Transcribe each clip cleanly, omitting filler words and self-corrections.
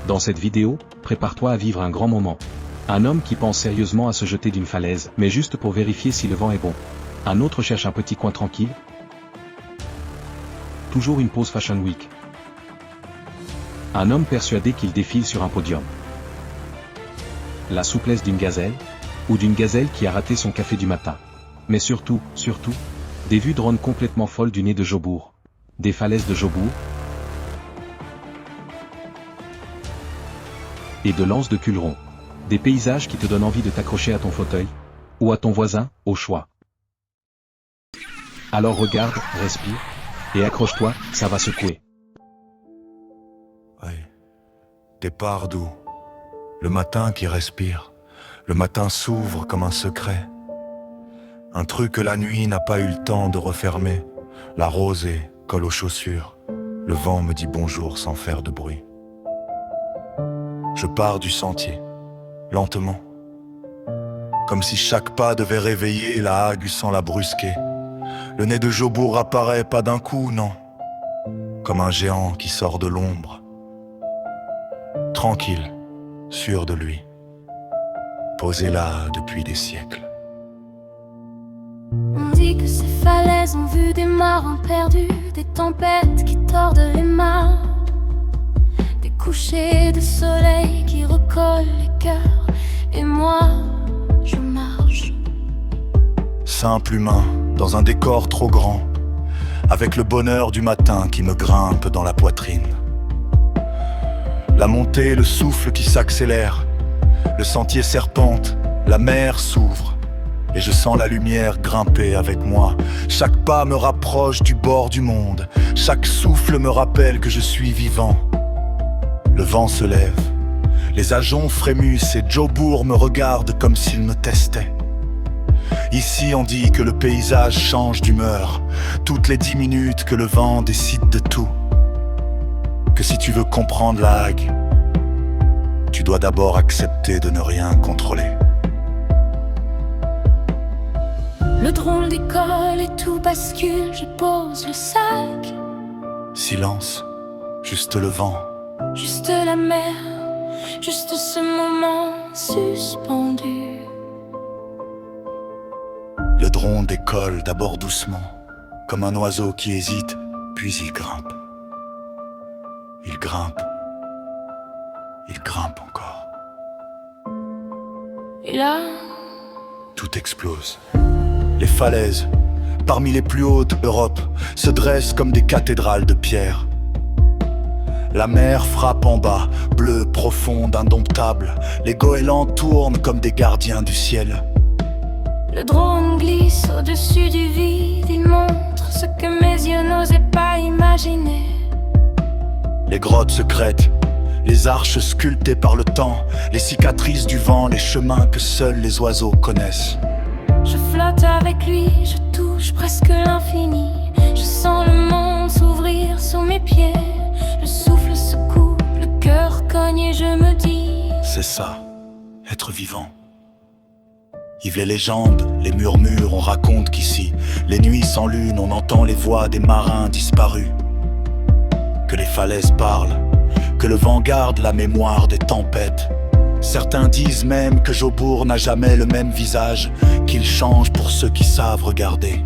Dans cette vidéo, prépare-toi à vivre un grand moment. Un homme qui pense sérieusement à se jeter d'une falaise, mais juste pour vérifier si le vent est bon. Un autre cherche un petit coin tranquille. Toujours une pause Fashion Week. Un homme persuadé qu'il défile sur un podium. La souplesse d'une gazelle, ou d'une gazelle qui a raté son café du matin. Mais surtout, des vues drone complètement folles du nez de Jobour. Des falaises de Jobour. Et de l'anse de Culeron. Des paysages qui te donnent envie de t'accrocher à ton fauteuil. Ou à ton voisin, au choix. Alors regarde, respire. Et accroche-toi, ça va secouer. Ouais. Départ doux. Le matin qui respire. Le matin s'ouvre comme un secret. Un truc que la nuit n'a pas eu le temps de refermer. La rosée colle aux chaussures. Le vent me dit bonjour sans faire de bruit. Je pars du sentier, lentement. Comme si chaque pas devait réveiller la hague sans la brusquer. Le nez de Jobour apparaît pas d'un coup, non. Comme un géant qui sort de l'ombre. Tranquille, sûr de lui. Posé là depuis des siècles. On dit que ces falaises ont vu des marins perdus, des tempêtes qui tordent les mâts, des couchers de soleil qui recollent les cœurs. Et moi, je marche. Simple humain, dans un décor trop grand, avec le bonheur du matin qui me grimpe dans la poitrine. La montée, le souffle qui s'accélère, le sentier serpente, la mer s'ouvre. Et je sens la lumière grimper avec moi. Chaque pas me rapproche du bord du monde. Chaque souffle me rappelle que je suis vivant. Le vent se lève. Les ajoncs frémissent et Jobour me regarde comme s'il me testait. Ici on dit que le paysage change d'humeur. Toutes les 10 minutes que le vent décide de tout. Que si tu veux comprendre la hague, tu dois d'abord accepter de ne rien contrôler. Le drone décolle et tout bascule, je pose le sac. Silence, juste le vent. Juste la mer, juste ce moment suspendu. Le drone décolle d'abord doucement, comme un oiseau qui hésite, puis il grimpe. Il grimpe. Il grimpe encore. Et là, tout explose. Les falaises, parmi les plus hautes d'Europe, se dressent comme des cathédrales de pierre. La mer frappe en bas, bleue, profonde, indomptable. Les goélands tournent comme des gardiens du ciel. le drone glisse au-dessus du vide. Il montre ce que mes yeux n'osaient pas imaginer. Les grottes secrètes, les arches sculptées par le temps, les cicatrices du vent, les chemins que seuls les oiseaux connaissent. Je flotte avec lui, je touche presque l'infini. Je sens le monde s'ouvrir sous mes pieds. Le souffle se coupe, le cœur cogne et je me dis: c'est ça, être vivant. Yves les légendes, les murmures, on raconte qu'ici, les nuits sans lune, on entend les voix des marins disparus. Que les falaises parlent, que le vent garde la mémoire des tempêtes. Certains disent même que Jobour n'a jamais le même visage, qu'il change pour ceux qui savent regarder.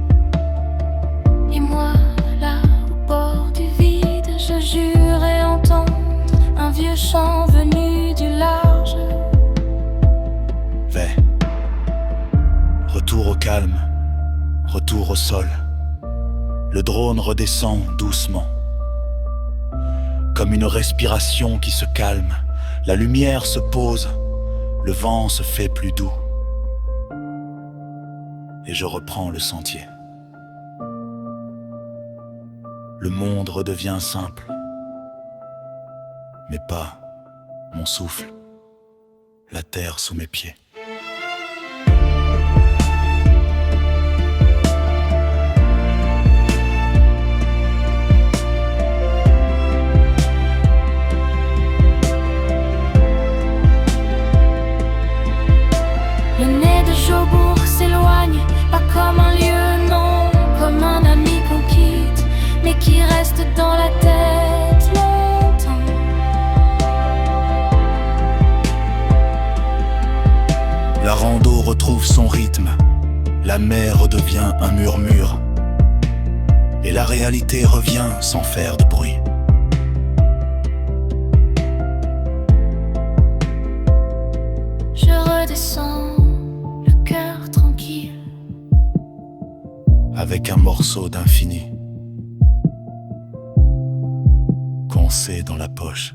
Et moi, là, au bord du vide, je jurais entendre un vieux chant venu du large. Vais. Retour au calme, retour au sol. Le drone redescend doucement. Comme une respiration qui se calme, la lumière se pose, le vent se fait plus doux. Et je reprends le sentier. Le monde redevient simple, mais pas mon souffle, la terre sous mes pieds. Le nez de Jobour s'éloigne, pas comme un lieu, non, comme un ami qu'on quitte, mais qui reste dans la tête longtemps. retrouve son rythme, la mer redevient un murmure, et la réalité revient sans faire de bruit. Je redescends, le cœur tranquille, avec un morceau d'infini coincé dans la poche.